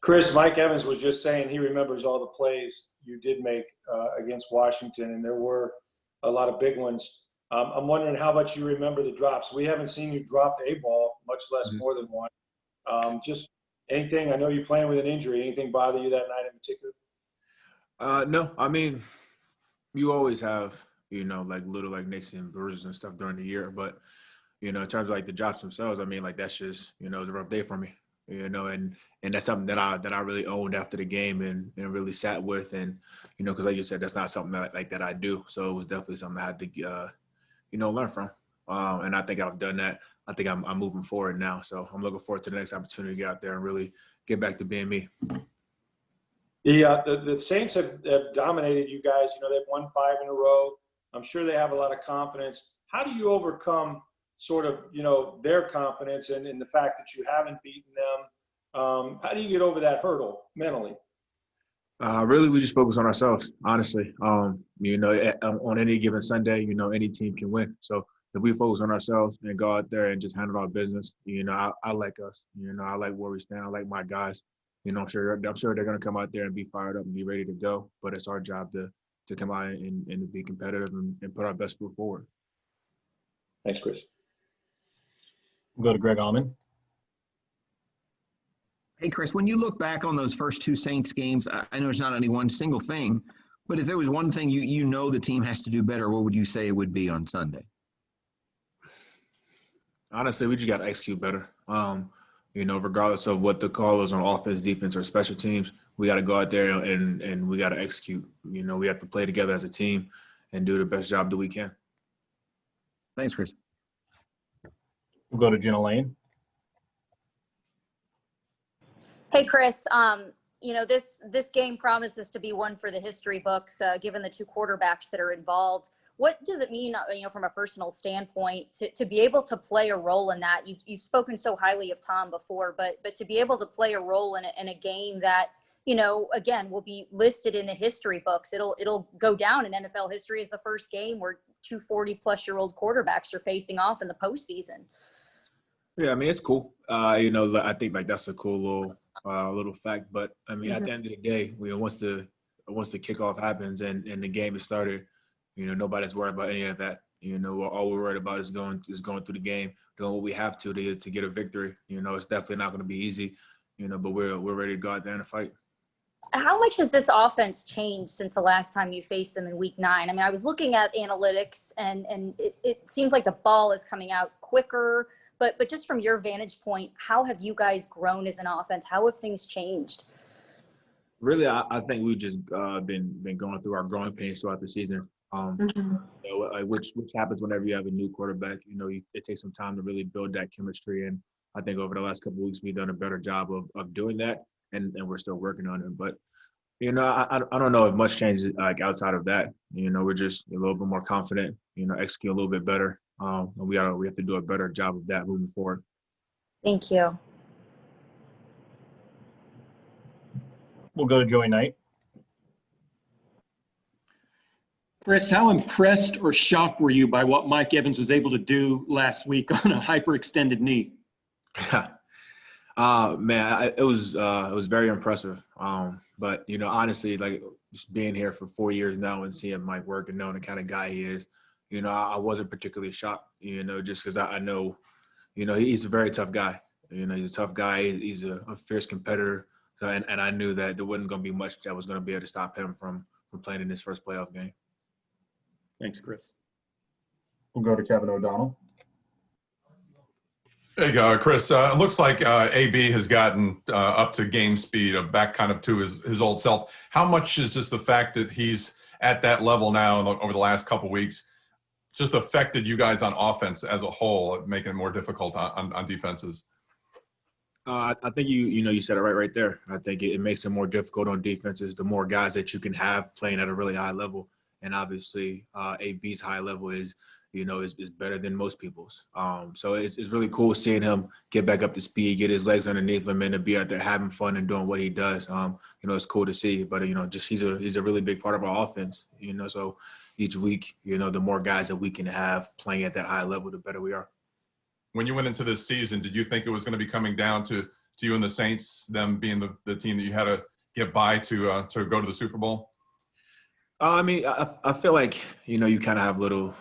Chris, Mike Evans was just saying he remembers all the plays you did make against Washington, and there were a lot of big ones. I'm wondering how much you remember the drops. We haven't seen you drop a ball, much less Mhm. more than one. Just anything. I know you're playing with an injury. Anything bother you that night in particular? No, I mean, you always have, like little like nicks and bruises and stuff during the year. But, in terms of like the drops themselves, I mean, like that's just, it was a rough day for me, and that's something that I really owned after the game and really sat with. And, because like you said, that's not something that I do. So it was definitely something I had to, learn from. And I think I've done that. I think I'm moving forward now. So I'm looking forward to the next opportunity to get out there and really get back to being me. The Saints have dominated you guys. They've won 5 in a row. I'm sure they have a lot of confidence. How do you overcome sort of, their confidence and the fact that you haven't beaten them? How do you get over that hurdle mentally? Really, we just focus on ourselves, honestly. On any given Sunday, any team can win. So if we focus on ourselves and go out there and just handle our business, I like us. I like where we stand. I like my guys. I'm sure they're going to come out there and be fired up and be ready to go. But it's our job to come out and be competitive and put our best foot forward. Thanks, Chris. We'll go to Greg Allman. Hey, Chris, when you look back on those first 2 Saints games, I know it's not any one single thing, but if there was one thing you know the team has to do better, what would you say it would be on Sunday? Honestly, we just got to execute better. Regardless of what the call is on offense, defense, or special teams, we got to go out there and we got to execute. We have to play together as a team and do the best job that we can. Thanks, Chris. We'll go to Jenna Lane. Hey, Chris, this game promises to be one for the history books, given the 2 quarterbacks that are involved. What does it mean, from a personal standpoint, to be able to play a role in that? You've spoken so highly of Tom before, but to be able to play a role in a game that, again, will be listed in the history books. It'll go down in NFL history as the first game where 2 40-plus-year-old quarterbacks are facing off in the postseason. Yeah, I mean, it's cool. I think like that's a cool little fact. But I mean, At the end of the day, once the kickoff happens and the game is started, nobody's worried about any of that. All we're worried about is going through the game, doing what we have to get a victory. It's definitely not going to be easy. But we're ready to go out there and fight. How much has this offense changed since the last time you faced them in Week 9? I mean, I was looking at analytics, and it seems like the ball is coming out quicker. But just from your vantage point, how have you guys grown as an offense? How have things changed? Really, I think we've just been going through our growing pains throughout the season. Which happens whenever you have a new quarterback. It takes some time to really build that chemistry, and I think over the last couple of weeks we've done a better job of doing that, and we're still working on it. But I don't know if much changes like outside of that. We're just a little bit more confident. Execute a little bit better. And we have to do a better job of that moving forward. Thank you. We'll go to Joey Knight. Chris, how impressed or shocked were you by what Mike Evans was able to do last week on a hyperextended knee? Man, it was very impressive. But honestly, like just being here for 4 years now and seeing Mike work and knowing the kind of guy he is, I wasn't particularly shocked. Just because I know, he's a very tough guy. He's a tough guy. He's a fierce competitor, and I knew that there wasn't going to be much that was going to be able to stop him from playing in his first playoff game. Thanks, Chris. We'll go to Kevin O'Donnell. Hey, Chris. It looks like AB has gotten up to game speed, back kind of to his old self. How much is just the fact that he's at that level now over the last couple of weeks just affected you guys on offense as a whole, making it more difficult on defenses? I think you said it right there. I think it makes it more difficult on defenses. The more guys that you can have playing at a really high level, and obviously AB's high level is better than most people's. So it's really cool seeing him get back up to speed, get his legs underneath him, and to be out there having fun and doing what he does. It's cool to see. But just he's a really big part of our offense. So each week, the more guys that we can have playing at that high level, the better we are. When you went into this season, did you think it was going to be coming down to to you and the Saints, them being the team that you had to get by to go to the Super Bowl? I mean, I feel like, you kind of have little,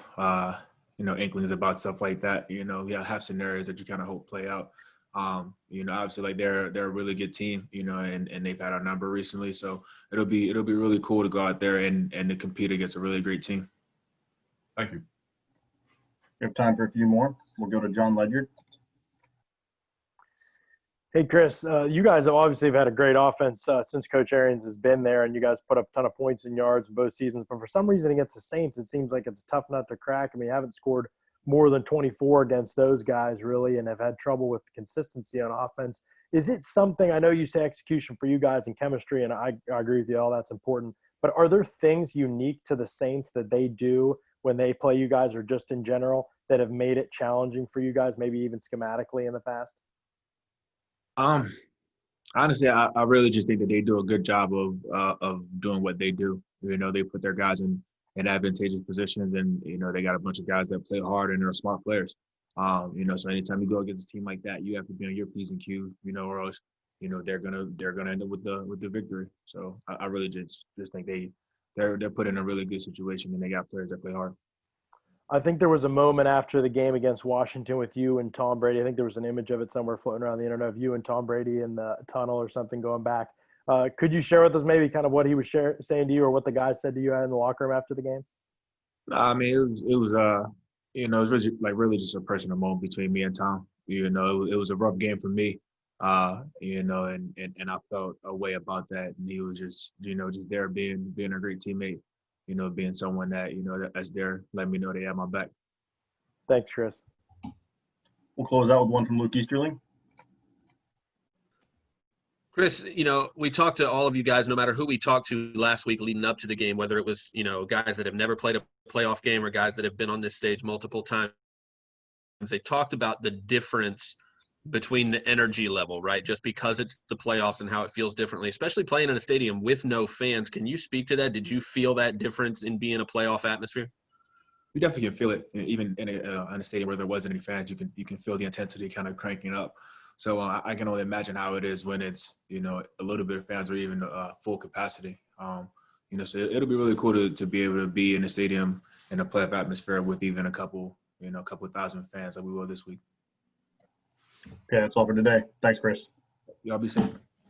inklings about stuff like that. You have scenarios that you kind of hope play out. Obviously, like they're a really good team, and they've had our number recently. So it'll be really cool to go out there and to compete against a really great team. Thank you. We have time for a few more. We'll go to John Ledyard. Hey, Chris, you guys have obviously had a great offense since Coach Arians has been there, and you guys put up a ton of points and yards in both seasons. But for some reason against the Saints, it seems like it's a tough nut to crack. I mean, you haven't scored more than 24 against those guys, really, and have had trouble with consistency on offense. Is it something – I know you say execution for you guys and chemistry, and I agree with you, all that's important. But are there things unique to the Saints that they do when they play you guys or just in general that have made it challenging for you guys, maybe even schematically in the past? Honestly, I really just think that they do a good job of doing what they do. They put their guys in advantageous positions, and they got a bunch of guys that play hard and they're smart players. So anytime you go against a team like that, you have to be on your P's and Q's, or else they're gonna end up with the victory. So I really just think they're put in a really good situation, and they got players that play hard. I think there was a moment after the game against Washington with you and Tom Brady. I think there was an image of it somewhere floating around the internet of you and Tom Brady in the tunnel or something going back. Could you share with us maybe kind of what he was saying to you or what the guys said to you in the locker room after the game? I mean, it was really just a personal moment between me and Tom. It was a rough game for me, and I felt a way about that. And he was just there being a great teammate. Being someone that, that's there, let me know they have my back. Thanks, Chris. We'll close out with one from Luke Easterling. Chris, we talked to all of you guys, no matter who we talked to last week leading up to the game, whether it was, guys that have never played a playoff game or guys that have been on this stage multiple times. They talked about the difference between the energy level, right? Just because it's the playoffs and how it feels differently, especially playing in a stadium with no fans. Can you speak to that? Did you feel that difference in being a playoff atmosphere? You definitely can feel it, even in a stadium where there wasn't any fans. You can feel the intensity kind of cranking up. So I can only imagine how it is when it's a little bit of fans or even full capacity. So it'll be really cool to be able to be in a stadium in a playoff atmosphere with even a couple thousand fans like we will this week. Okay, that's all for today. Thanks, Chris. Y'all be safe.